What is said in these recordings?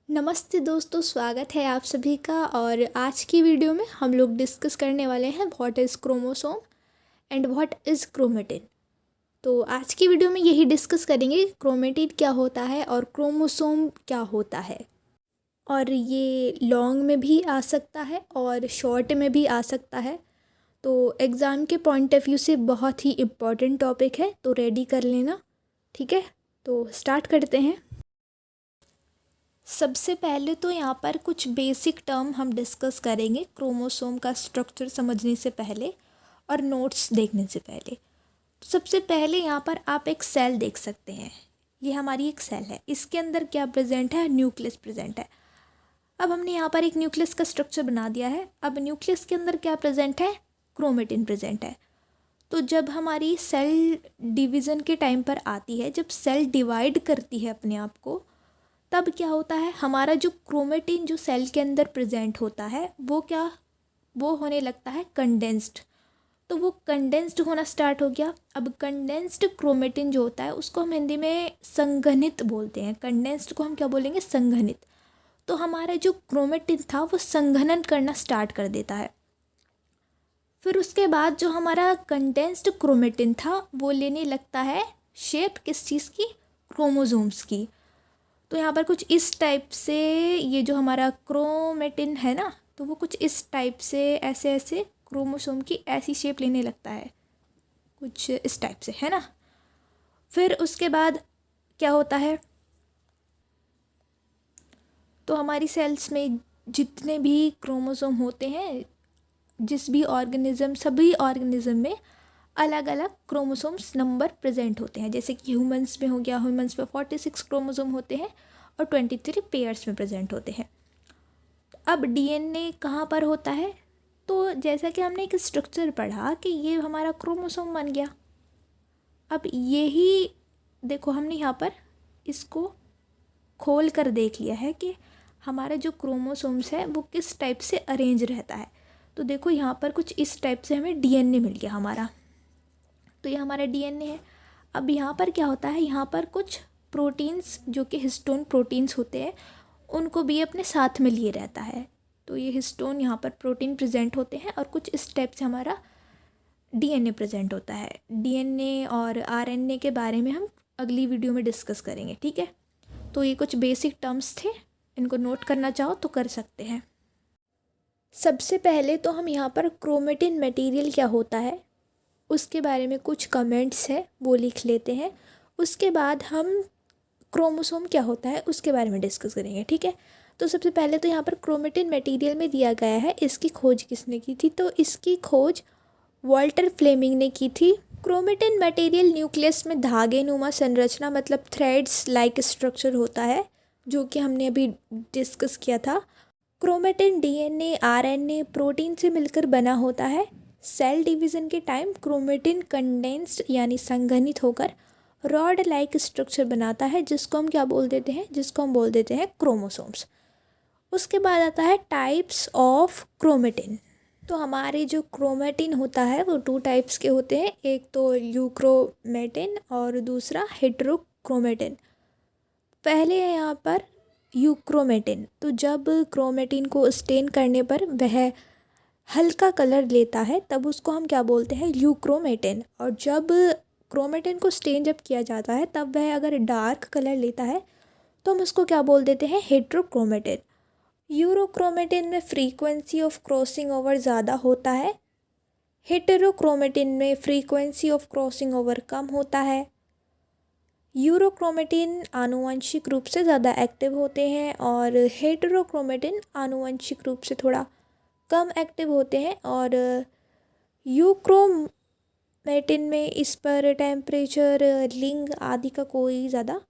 नमस्ते दोस्तों, स्वागत है आप सभी का। और आज की वीडियो में हम लोग डिस्कस करने वाले हैं what is chromosome and what is chromatin. तो आज की वीडियो में यही डिस्कस करेंगे क्रोमेटिन क्या होता है और क्रोमोसोम क्या होता है। और ये लॉन्ग में भी आ सकता है और शॉर्ट में भी आ सकता है। तो एग्ज़ाम के पॉइंट ऑफ व्यू से बहुत ही इम्पॉर्टेंट टॉपिक है, तो रेडी कर लेना। ठीक है, तो स्टार्ट करते हैं। सबसे पहले तो यहाँ पर कुछ बेसिक टर्म हम डिस्कस करेंगे क्रोमोसोम का स्ट्रक्चर समझने से पहले और नोट्स देखने से पहले। तो सबसे पहले यहाँ पर आप एक सेल देख सकते हैं। ये हमारी एक सेल है, इसके अंदर क्या प्रेजेंट है? न्यूक्लियस प्रेजेंट है। अब हमने यहाँ पर एक न्यूक्लियस का स्ट्रक्चर बना दिया है। अब न्यूक्लियस के अंदर क्या प्रेजेंट है? क्रोमेटिन प्रेजेंट है। तो जब हमारी सेल डिवीज़न के टाइम पर आती है, जब सेल डिवाइड करती है अपने आप को, तब क्या होता है? हमारा जो क्रोमेटिन जो सेल के अंदर प्रेजेंट होता है वो होने लगता है कंडेंस्ड। तो वो कंडेंस्ड होना स्टार्ट हो गया। अब कंडेंस्ड क्रोमेटिन जो होता है उसको हम हिंदी में संघनित बोलते हैं। कंडेंस्ड को हम क्या बोलेंगे? संघनित। तो हमारा जो क्रोमेटिन था वो संघनन करना स्टार्ट कर देता है। फिर उसके बाद जो हमारा कंडेंस्ड क्रोमेटिन था वो लेने लगता है शेप किस चीज़ की? क्रोमोसोम्स की। तो यहाँ पर कुछ इस टाइप से ये जो हमारा क्रोमेटिन है ना, तो वो कुछ इस टाइप से ऐसे ऐसे क्रोमोसोम की ऐसी शेप लेने लगता है, कुछ इस टाइप से, है ना। फिर उसके बाद क्या होता है? तो हमारी सेल्स में जितने भी क्रोमोसोम होते हैं, जिस भी ऑर्गेनिज्म, सभी ऑर्गेनिज्म में अलग अलग क्रोमोसोम्स नंबर प्रेजेंट होते हैं। जैसे कि ह्यूमंस में हो गया, ह्यूमंस में 46 क्रोमोसोम होते हैं और 23 पेयर्स में प्रेजेंट होते हैं। अब डीएनए कहाँ पर होता है? तो जैसा कि हमने एक स्ट्रक्चर पढ़ा कि ये हमारा क्रोमोसोम बन गया। अब यही देखो, हमने यहाँ पर इसको खोल कर देख लिया है कि हमारा जो क्रोमोसोम्स है वो किस टाइप से अरेंज रहता है। तो देखो यहाँ पर कुछ इस टाइप से हमें डीएनए मिल गया हमारा। तो ये हमारा डीएनए है। अब यहाँ पर क्या होता है? यहाँ पर कुछ प्रोटीन्स जो कि हिस्टोन प्रोटीन्स होते हैं, उनको भी अपने साथ में लिए रहता है। तो ये हिस्टोन यहाँ पर प्रोटीन प्रेजेंट होते हैं और कुछ इस टाइप से हमारा डीएनए प्रेजेंट होता है। डीएनए और आरएनए के बारे में हम अगली वीडियो में डिस्कस करेंगे, ठीक है। तो ये कुछ बेसिक टर्म्स थे, इनको नोट करना चाहो तो कर सकते हैं। सबसे पहले तो हम यहाँ पर क्रोमेटिन मटेरियल क्या होता है उसके बारे में कुछ कमेंट्स है वो लिख लेते हैं। उसके बाद हम क्रोमोसोम क्या होता है उसके बारे में डिस्कस करेंगे, ठीक है। तो सबसे पहले तो यहाँ पर क्रोमेटिन मटेरियल में दिया गया है इसकी खोज किसने की थी? तो इसकी खोज वाल्टर फ्लेमिंग ने की थी। क्रोमेटिन मटेरियल न्यूक्लियस में धागे नुमा संरचना मतलब थ्रेड्स लाइक स्ट्रक्चर होता है, जो कि हमने अभी डिस्कस किया था। क्रोमेटिन डीएनए, आरएनए, प्रोटीन से मिलकर बना होता है। सेल डिवीज़न के टाइम क्रोमेटिन कंडेंस्ड यानी संघनित होकर रॉड लाइक स्ट्रक्चर बनाता है, जिसको हम क्या बोल देते हैं? जिसको हम बोल देते हैं क्रोमोसोम्स। उसके बाद आता है टाइप्स ऑफ क्रोमेटिन। तो हमारे जो क्रोमेटिन होता है वो 2 टाइप्स के होते हैं, एक तो यूक्रोमेटिन और दूसरा हेटेरोक्रोमेटिन। पहले है यहाँ पर यूक्रोमेटिन। तो जब क्रोमेटिन को स्टेन करने पर वह हल्का कलर लेता है तब उसको हम क्या बोलते हैं? यूक्रोमेटिन। और जब क्रोमेटिन को स्टेन जब किया जाता है तब वह अगर डार्क कलर लेता है तो हम उसको क्या बोल देते हैं? हेटेरोक्रोमेटिन। यूरोक्रोमेटिन में फ्रीक्वेंसी ऑफ क्रॉसिंग ओवर ज़्यादा होता है, हेटेरोक्रोमेटिन में फ्रीक्वेंसी ऑफ क्रॉसिंग ओवर कम होता है। यूरोक्रोमेटिन आनुवंशिक रूप से ज़्यादा एक्टिव होते हैं और हेटेरोक्रोमेटिन आनुवंशिक रूप से थोड़ा कम एक्टिव होते हैं। और यूक्रोमेटिन में इस पर टेम्परेचर, लिंग आदि का कोई ज़्यादा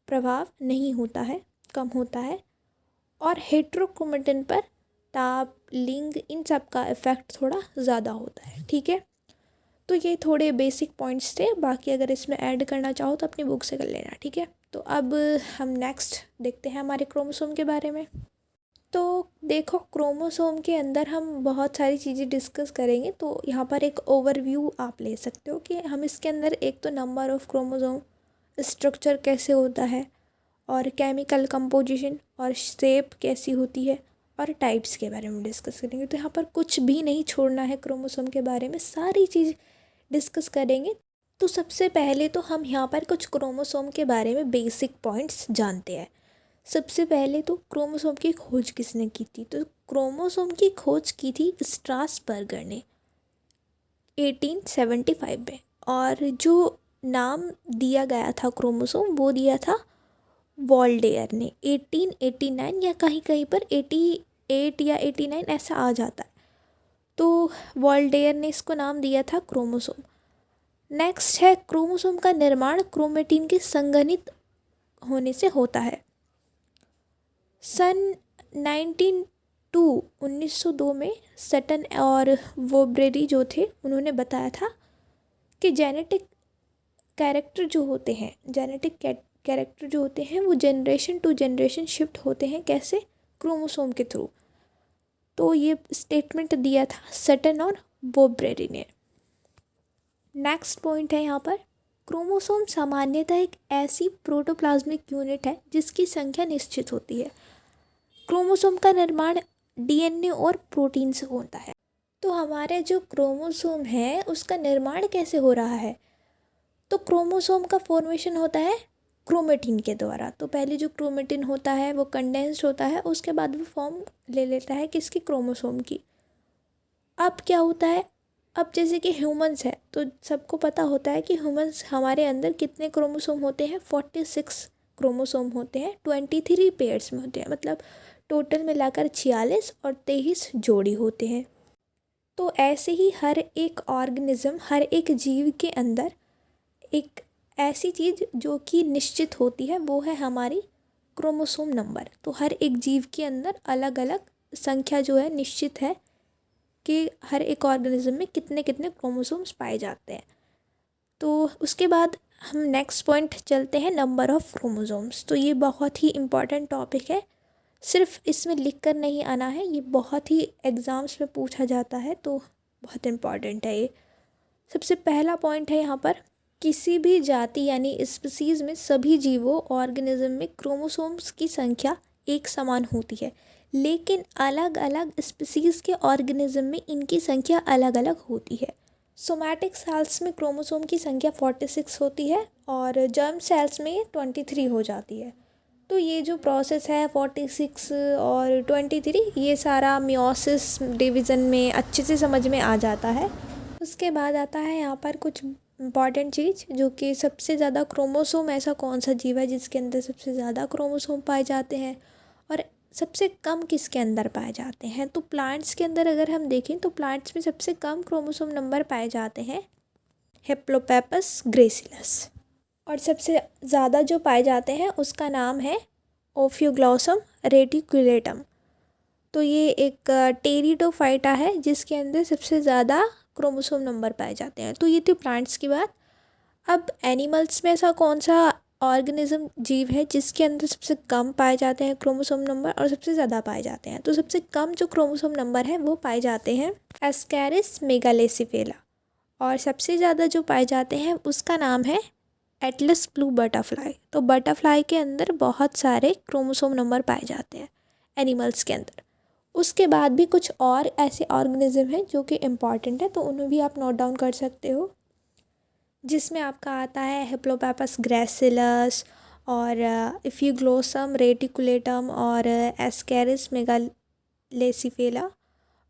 प्रभाव नहीं होता है, कम होता है। और हेटेरोक्रोमेटिन पर ताप, लिंग, इन सब का इफ़ेक्ट थोड़ा ज़्यादा होता है, ठीक है। तो ये थोड़े बेसिक पॉइंट्स थे, बाकी अगर इसमें ऐड करना चाहो तो अपनी बुक से कर लेना, ठीक है। तो अब हम नेक्स्ट देखते हैं हमारे क्रोमोसोम के बारे में। तो देखो, क्रोमोसोम के अंदर हम बहुत सारी चीज़ें डिस्कस करेंगे, तो यहाँ पर एक ओवरव्यू आप ले सकते हो कि हम इसके अंदर एक तो नंबर ऑफ़ क्रोमोसोम, स्ट्रक्चर कैसे होता है, और केमिकल कंपोजिशन और शेप कैसी होती है और टाइप्स के बारे में डिस्कस करेंगे। तो यहाँ पर कुछ भी नहीं छोड़ना है, क्रोमोसोम के बारे में सारी चीज़ डिस्कस करेंगे। तो सबसे पहले तो हम यहाँ पर कुछ क्रोमोसोम के बारे में बेसिक पॉइंट्स जानते हैं। सबसे पहले तो क्रोमोसोम की खोज किसने की थी? तो क्रोमोसोम की खोज की थी स्ट्रासबर्गर ने 1875 में। और जो नाम दिया गया था क्रोमोसोम वो दिया था वॉल्डेयर ने 1889, या कहीं कहीं पर 88 या 89 ऐसा आ जाता है। तो वॉल्डेयर ने इसको नाम दिया था क्रोमोसोम। नेक्स्ट है क्रोमोसोम का निर्माण क्रोमेटिन के संघनित होने से होता है। सन 1902 में सटन और वोब्रेरी जो थे उन्होंने बताया था कि जेनेटिक कैरेक्टर जो होते हैं वो जनरेशन टू जनरेशन शिफ्ट होते हैं। कैसे? क्रोमोसोम के थ्रू। तो ये स्टेटमेंट दिया था सटन और वोब्रेरी ने। नेक्स्ट पॉइंट है यहाँ पर, क्रोमोसोम सामान्यतः एक ऐसी प्रोटोप्लाज्मिक यूनिट है जिसकी संख्या निश्चित होती है। क्रोमोसोम का निर्माण डीएनए और प्रोटीन से होता है। तो हमारे जो क्रोमोसोम है उसका निर्माण कैसे हो रहा है? तो क्रोमोसोम का फॉर्मेशन होता है क्रोमेटिन के द्वारा। तो पहले जो क्रोमेटिन होता है वो कंडेंस्ड होता है, उसके बाद वो फॉर्म ले लेता है किसकी? क्रोमोसोम की। अब क्या होता है, अब जैसे कि ह्यूमंस है तो सबको पता होता है कि ह्यूमंस हमारे अंदर कितने क्रोमोसोम होते हैं? 46 क्रोमोसोम होते हैं, 23 पेयर्स में होते हैं, मतलब टोटल मिलाकर 46 और 23 जोड़ी होते हैं। तो ऐसे ही हर एक ऑर्गेनिज्म, हर एक जीव के अंदर एक ऐसी चीज़ जो कि निश्चित होती है वो है हमारी क्रोमोसोम नंबर। तो हर एक जीव के अंदर अलग अलग संख्या जो है निश्चित है कि हर एक ऑर्गेनिज्म में कितने कितने क्रोमोसोम्स पाए जाते हैं। तो उसके बाद हम नेक्स्ट पॉइंट चलते हैं, नंबर ऑफ़ क्रोमोसोम्स। तो ये बहुत ही इम्पॉर्टेंट टॉपिक है, सिर्फ इसमें लिख कर नहीं आना है, ये बहुत ही एग्ज़ाम्स में पूछा जाता है, तो बहुत इम्पॉर्टेंट है ये। सबसे पहला पॉइंट है यहाँ पर, किसी भी जाति यानी स्पीसीज़ में सभी जीवों ऑर्गेनिज्म में क्रोमोसोम्स की संख्या एक समान होती है, लेकिन अलग अलग स्पीसीज़ के ऑर्गेनिज्म में इनकी संख्या अलग अलग होती है। सोमैटिक सेल्स में क्रोमोसोम की संख्या 46 होती है और जर्म सेल्स में 23 हो जाती है। तो ये जो प्रोसेस है 46 और 23, ये सारा मियोसिस डिवीज़न में अच्छे से समझ में आ जाता है। उसके बाद आता है यहाँ पर कुछ इम्पॉर्टेंट चीज़, जो कि सबसे ज़्यादा क्रोमोसोम, ऐसा कौन सा जीव है जिसके अंदर सबसे ज़्यादा क्रोमोसोम पाए जाते हैं और सबसे कम किसके अंदर पाए जाते हैं? तो प्लांट्स के अंदर अगर हम देखें तो प्लांट्स में सबसे कम क्रोमोसोम नंबर पाए जाते हैं हेप्लोपेपस ग्रेसिलस, और सबसे ज़्यादा जो पाए जाते हैं उसका नाम है ओफियोग्लॉसम रेटिकुलेटम। तो ये एक टेरिडोफाइटा है जिसके अंदर सबसे ज़्यादा क्रोमोसोम नंबर पाए जाते हैं। तो ये थी प्लांट्स की बात। अब एनिमल्स में ऐसा कौन सा ऑर्गेनिज्म जीव है जिसके अंदर सबसे कम पाए जाते हैं क्रोमोसोम नंबर और सबसे ज़्यादा पाए जाते हैं? तो सबसे कम जो क्रोमोसोम नंबर है वो पाए जाते हैं एस्कैरिस मेगालेसिफेला, और सबसे ज़्यादा जो पाए जाते हैं उसका नाम है एटलस ब्लू बटरफ्लाई। तो बटरफ्लाई के अंदर बहुत सारे क्रोमोसोम नंबर पाए जाते हैं एनिमल्स के अंदर। उसके बाद भी कुछ और ऐसे ऑर्गेनिज्म हैं जो कि इम्पॉर्टेंट है, तो उन्हें भी आप नोट डाउन कर सकते हो, जिसमें आपका आता है हेप्लोपेपस ग्रेसिलस और इफियोग्लोसम रेटिकुलेटम और एस्कैरिस मेगालेसिफेला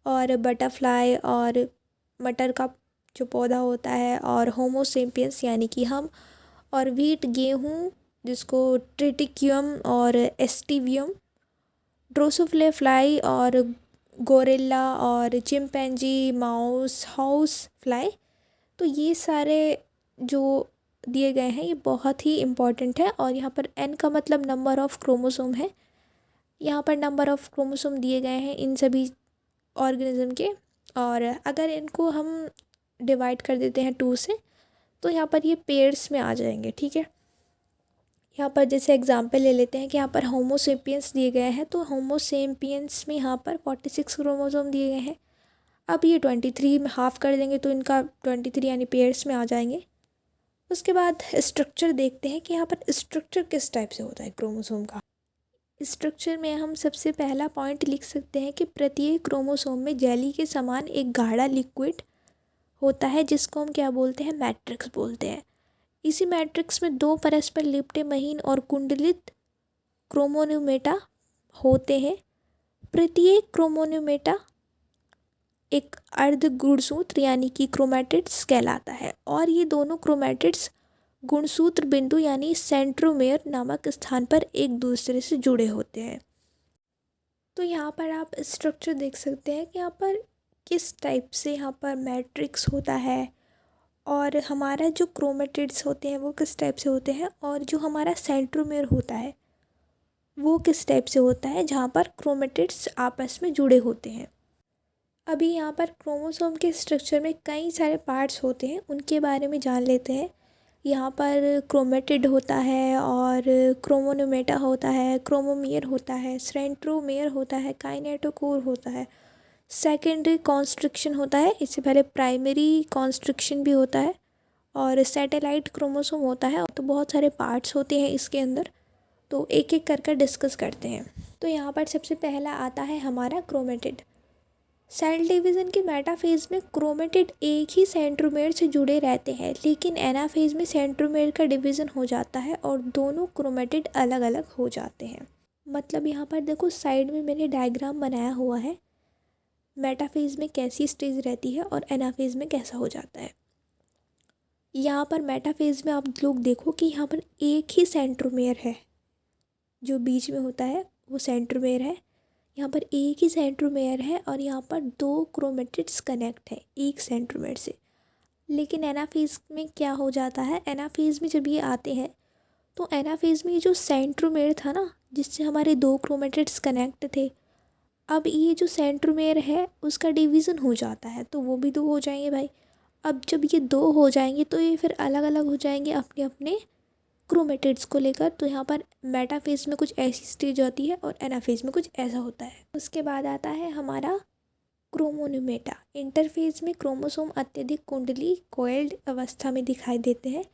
और बटरफ्लाई और मटर का जो पौधा होता है और होमो सेपियंस यानी कि हम, और व्हीट गेहूँ जिसको ट्रिटिक्यूम और एस्टिवियम, ड्रोसोफ्ले फ्लाई और गोरिल्ला और चिंपैंजी, माउस, हाउस फ्लाई। तो ये सारे जो दिए गए हैं ये बहुत ही इम्पॉर्टेंट है। और यहाँ पर n का मतलब नंबर ऑफ़ क्रोमोसोम है। यहाँ पर नंबर ऑफ़ क्रोमोसोम दिए गए हैं इन सभी ऑर्गेनिज्म के, और अगर इनको हम डिवाइड कर देते हैं 2 से तो यहाँ पर ये पेयर्स में आ जाएंगे। ठीक है, यहाँ पर जैसे एग्जांपल ले लेते हैं कि यहाँ पर होमो सेपियंस दिए गए हैं, तो होमो सेपियंस में यहाँ पर 46 क्रोमोसोम दिए गए हैं। अब ये 23 में हाफ़ कर देंगे तो इनका 23 यानी पेयर्स में आ जाएंगे। उसके बाद स्ट्रक्चर देखते हैं कि यहाँ पर स्ट्रक्चर किस टाइप से होता है क्रोमोसोम का। स्ट्रक्चर में हम सबसे पहला पॉइंट लिख सकते हैं कि प्रत्येक क्रोमोसोम में जेली के समान एक गाढ़ा लिक्विड होता है जिसको हम क्या बोलते हैं, मैट्रिक्स बोलते हैं। इसी मैट्रिक्स में दो परस्पर लिपटे महीन और कुंडलित क्रोमोन्यूमेटा होते हैं। प्रत्येक क्रोमोन्यूमेटा एक अर्ध गुणसूत्र यानी कि क्रोमैटिड्स कहलाता है और ये दोनों क्रोमैटिड्स गुणसूत्र बिंदु यानी सेंट्रोमेयर नामक स्थान पर एक दूसरे से जुड़े होते हैं। तो यहाँ पर आप स्ट्रक्चर देख सकते हैं कि यहाँ पर किस टाइप से यहाँ पर मैट्रिक्स होता है और हमारा जो क्रोमैटिड्स होते हैं वो किस टाइप से होते हैं और जो हमारा सेंट्रोमेयर होता है वो किस टाइप से होता है, जहाँ पर क्रोमैटिड्स आपस में जुड़े होते हैं। अभी यहाँ पर क्रोमोसोम के स्ट्रक्चर में कई सारे पार्ट्स होते हैं, उनके बारे में जान लेते हैं। यहाँ पर क्रोमैटिड होता है और क्रोमोन्यूमेटा होता है, क्रोमोमेयर होता है, सेंट्रोमेयर होता है, काइनेटोकोर होता है, सेकेंडरी कॉन्स्ट्रिक्शन होता है, इससे पहले प्राइमरी कॉन्स्ट्रिक्शन भी होता है और सैटेलाइट क्रोमोसोम होता है। तो बहुत सारे पार्ट्स होते हैं इसके अंदर, तो एक एक करके डिस्कस करते हैं। तो यहाँ पर सबसे पहला आता है हमारा क्रोमैटिड। सेल डिवीज़न के मेटाफेज में क्रोमैटिड एक ही सेंट्रोमेयर से जुड़े रहते हैं, लेकिन एनाफेज में सेंट्रोमेयर का डिवीज़न हो जाता है और दोनों क्रोमैटिड अलग अलग हो जाते हैं। मतलब यहाँ पर देखो साइड में मैंने डायग्राम बनाया हुआ है, मेटाफेज में कैसी स्टेज रहती है और एनाफेज में कैसा हो जाता है। यहाँ पर मेटाफेज में आप लोग देखो कि यहाँ पर एक ही सेंट्रोमेयर है, जो बीच में होता है वो सेंट्रोमेयर है। यहाँ पर एक ही सेंट्रोमेयर है और यहाँ पर दो क्रोमैटिड्स कनेक्ट है एक सेंट्रोमेयर से। लेकिन एनाफेज में क्या हो जाता है, एनाफेज में जब ये आते हैं तो एनाफेज में ये जो सेंट्रोमेयर था ना, जिससे हमारे दो क्रोमैटिड्स कनेक्ट थे, अब ये जो सेंट्रोमेयर है उसका डिवीज़न हो जाता है, तो वो भी दो हो जाएंगे भाई। अब जब ये दो हो जाएंगे तो ये फिर अलग अलग हो जाएंगे अपने अपने क्रोमैटिड्स को लेकर। तो यहाँ पर मेटाफेज में कुछ ऐसी स्टेज होती है और एनाफेज में कुछ ऐसा होता है। उसके बाद आता है हमारा क्रोमोन्यूमेटा। इंटरफेज में क्रोमोसोम अत्यधिक कुंडली कोइल्ड अवस्था में दिखाई देते हैं,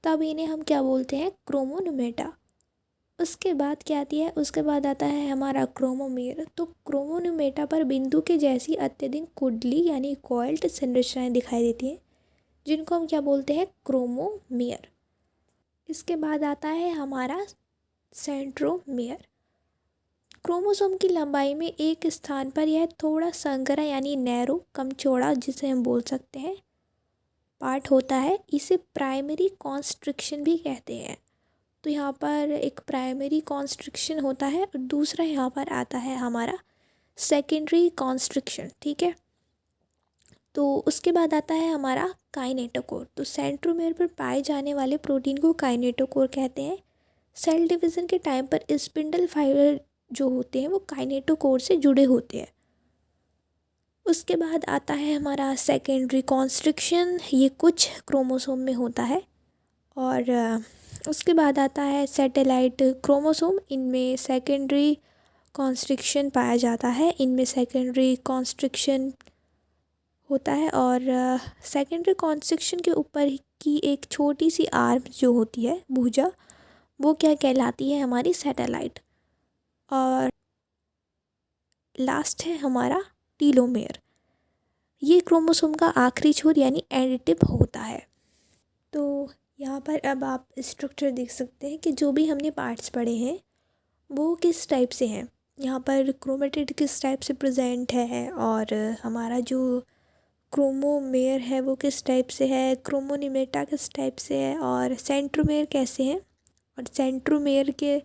तब इन्हें हम क्या बोलते हैं, क्रोमोन्यूमेटा। उसके बाद क्या आती है, उसके बाद आता है हमारा क्रोमोमेयर। तो क्रोमोन्यूमेटा पर बिंदु के जैसी अत्यधिक कुंडली यानी कोइल्ड संरचनाएं दिखाई देती हैं, जिनको हम क्या बोलते हैं, क्रोमोमेयर। इसके बाद आता है हमारा सेंट्रोमेयर। क्रोमोसोम की लंबाई में एक स्थान पर यह थोड़ा संकरा यानी नैरो, कम चौड़ा जिसे हम बोल सकते हैं, पार्ट होता है। इसे प्राइमरी कॉन्स्ट्रिक्शन भी कहते हैं। तो यहाँ पर एक प्राइमरी कॉन्स्ट्रिक्शन होता है और दूसरा यहाँ पर आता है हमारा सेकेंडरी कॉन्स्ट्रिक्शन, ठीक है। तो उसके बाद आता है हमारा काइनेटोकोर। तो सेंट्रोमेयर पर पाए जाने वाले प्रोटीन को काइनेटोकोर कहते हैं। सेल डिवीज़न के टाइम पर स्पिंडल फाइबर जो होते हैं वो काइनेटोकोर से जुड़े होते हैं। उसके बाद आता है हमारा सेकेंडरी कॉन्स्ट्रिक्शन, ये कुछ क्रोमोसोम में होता है। और उसके बाद आता है सैटेलाइट क्रोमोसोम। इनमें सेकेंडरी कॉन्स्ट्रिक्शन पाया जाता है, इनमें सेकेंडरी कॉन्स्ट्रिक्शन होता है। और सेकेंडरी कॉन्स्ट्रिक्शन के ऊपर की एक छोटी सी आर्म जो होती है, भुजा, वो क्या कहलाती है, हमारी सैटेलाइट। और लास्ट है हमारा टीलोमेयर। ये क्रोमोसोम का आखिरी छोर यानी एंड टिप होता है। तो यहाँ पर अब आप स्ट्रक्चर देख सकते हैं कि जो भी हमने पार्ट्स पढ़े हैं वो किस टाइप से हैं। यहाँ पर क्रोमैटिड किस टाइप से प्रेजेंट है और हमारा जो क्रोमोमेयर है वो किस टाइप से है, क्रोमोन्यूमेटा किस टाइप से है और सेंट्रोमेयर कैसे हैं। और सेंट्रोमेयर के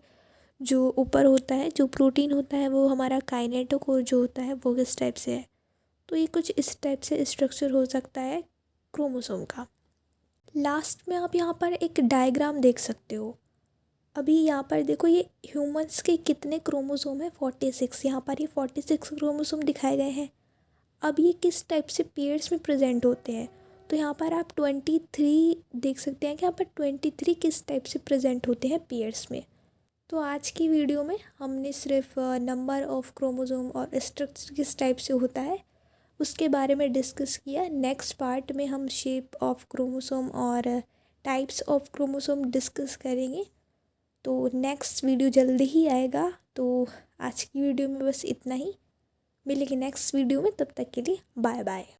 जो ऊपर होता है जो प्रोटीन होता है वो हमारा काइनेटोकोर जो होता है वो किस टाइप से है। तो ये कुछ इस टाइप से स्ट्रक्चर हो सकता है क्रोमोसोम का। लास्ट में आप यहाँ पर एक डायग्राम देख सकते हो। अभी यहाँ पर देखो ये ह्यूमंस के कितने क्रोमोसोम है, 46। यहाँ पर ये 46 क्रोमोसोम दिखाए गए हैं। अब ये किस टाइप से पेयर्स में प्रेजेंट होते हैं, तो यहाँ पर आप 23 देख सकते हैं कि यहाँ पर 23 किस टाइप से प्रेजेंट होते हैं पेयर्स में। तो आज की वीडियो में हमने सिर्फ नंबर ऑफ़ क्रोमोसोम और स्ट्रक्चर किस टाइप से होता है उसके बारे में डिस्कस किया। नेक्स्ट पार्ट में हम शेप ऑफ क्रोमोसोम और टाइप्स ऑफ क्रोमोसोम डिस्कस करेंगे। तो नेक्स्ट वीडियो जल्दी ही आएगा। तो आज की वीडियो में बस इतना ही, मिलेंगे नेक्स्ट वीडियो में, तब तक के लिए बाय बाय।